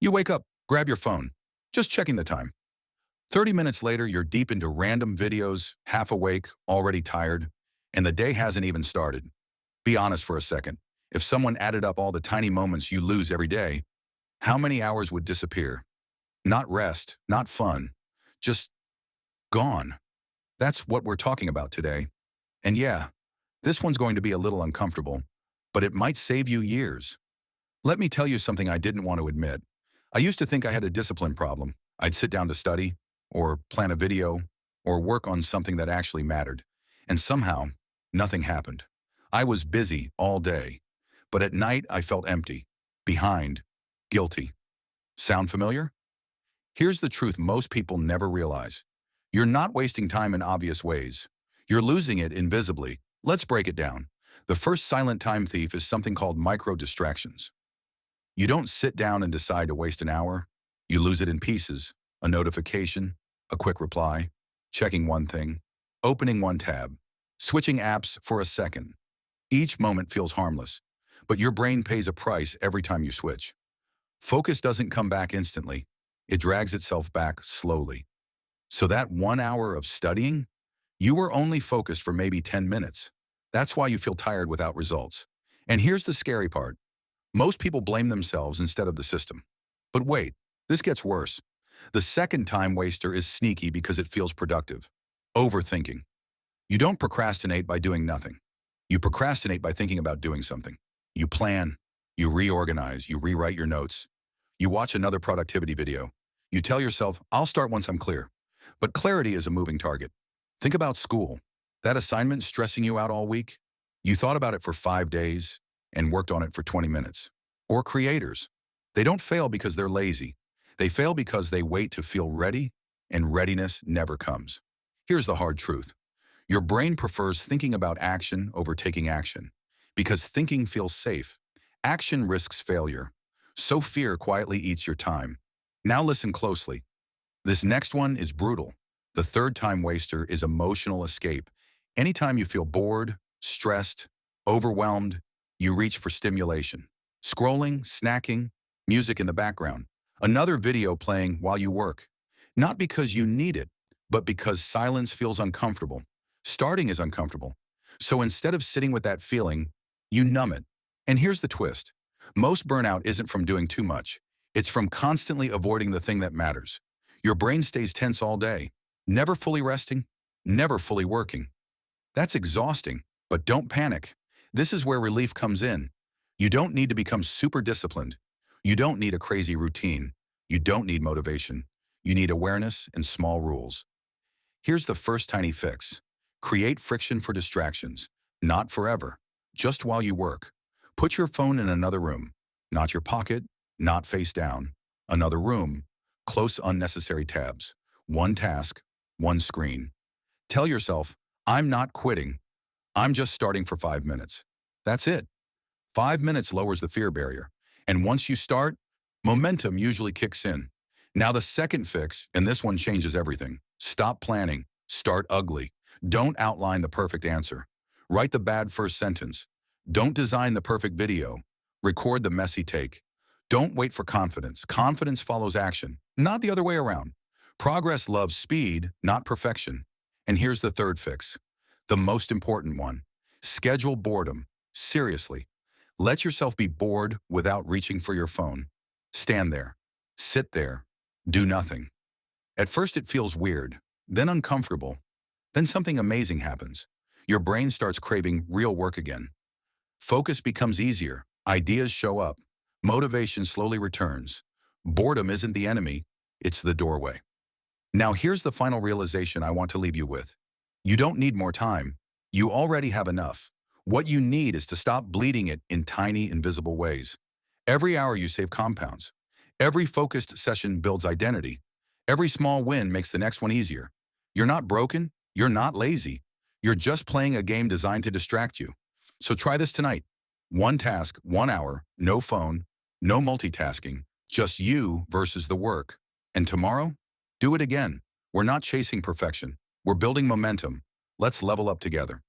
You wake up, grab your phone, just checking the time. 30 minutes later, you're deep into random videos, half awake, already tired, and the day hasn't even started. Be honest for a second. If someone added up all the tiny moments you lose every day, how many hours would disappear? Not rest, not fun, just gone. That's what we're talking about today. And yeah, this one's going to be a little uncomfortable, but it might save you years. Let me tell you something I didn't want to admit. I used to think I had a discipline problem. I'd sit down to study, or plan a video, or work on something that actually mattered. And somehow, nothing happened. I was busy all day, but at night I felt empty, behind, guilty. Sound familiar? Here's the truth most people never realize. You're not wasting time in obvious ways. You're losing it invisibly. Let's break it down. The first silent time thief is something called micro-distractions. You don't sit down and decide to waste an hour. You lose it in pieces. A notification, a quick reply, checking one thing, opening one tab, switching apps for a second. Each moment feels harmless, but your brain pays a price every time you switch. Focus doesn't come back instantly. It drags itself back slowly. So that 1 hour of studying, you were only focused for maybe 10 minutes. That's why you feel tired without results. And here's the scary part. Most people blame themselves instead of the system. But wait, this gets worse. The second time waster is sneaky because it feels productive. Overthinking. You don't procrastinate by doing nothing. You procrastinate by thinking about doing something. You plan, you reorganize, you rewrite your notes. You watch another productivity video. You tell yourself, I'll start once I'm clear. But clarity is a moving target. Think about school. That assignment stressing you out all week? You thought about it for 5 days and worked on it for 20 minutes. Or creators. They don't fail because they're lazy. They fail because they wait to feel ready, and readiness never comes. Here's the hard truth. Your brain prefers thinking about action over taking action. Because thinking feels safe. Action risks failure. So fear quietly eats your time. Now listen closely. This next one is brutal. The third time waster is emotional escape. Anytime you feel bored, stressed, overwhelmed, you reach for stimulation. Scrolling, snacking, music in the background. Another video playing while you work. Not because you need it, but because silence feels uncomfortable. Starting is uncomfortable. So instead of sitting with that feeling, you numb it. And here's the twist. Most burnout isn't from doing too much. It's from constantly avoiding the thing that matters. Your brain stays tense all day, never fully resting, never fully working. That's exhausting, but don't panic. This is where relief comes in. You don't need to become super disciplined. You don't need a crazy routine. You don't need motivation. You need awareness and small rules. Here's the first tiny fix. Create friction for distractions. Not forever, just while you work. Put your phone in another room. Not your pocket, not face down. Another room. Close unnecessary tabs. One task, one screen. Tell yourself, I'm not quitting. I'm just starting for 5 minutes. That's it. 5 minutes lowers the fear barrier. And once you start, momentum usually kicks in. Now the second fix, and this one changes everything. Stop planning. Start ugly. Don't outline the perfect answer. Write the bad first sentence. Don't design the perfect video. Record the messy take. Don't wait for confidence. Confidence follows action, not the other way around. Progress loves speed, not perfection. And here's the third fix. The most important one. Schedule boredom. Seriously. Let yourself be bored without reaching for your phone. Stand there. Sit there. Do nothing. At first it feels weird, then uncomfortable. Then something amazing happens. Your brain starts craving real work again. Focus becomes easier. Ideas show up. Motivation slowly returns. Boredom isn't the enemy, it's the doorway. Now here's the final realization I want to leave you with. You don't need more time. You already have enough. What you need is to stop bleeding it in tiny, invisible ways. Every hour you save compounds. Every focused session builds identity. Every small win makes the next one easier. You're not broken. You're not lazy. You're just playing a game designed to distract you. So try this tonight. One task, 1 hour, no phone, no multitasking, just you versus the work. And tomorrow, do it again. We're not chasing perfection. We're building momentum. Let's level up together.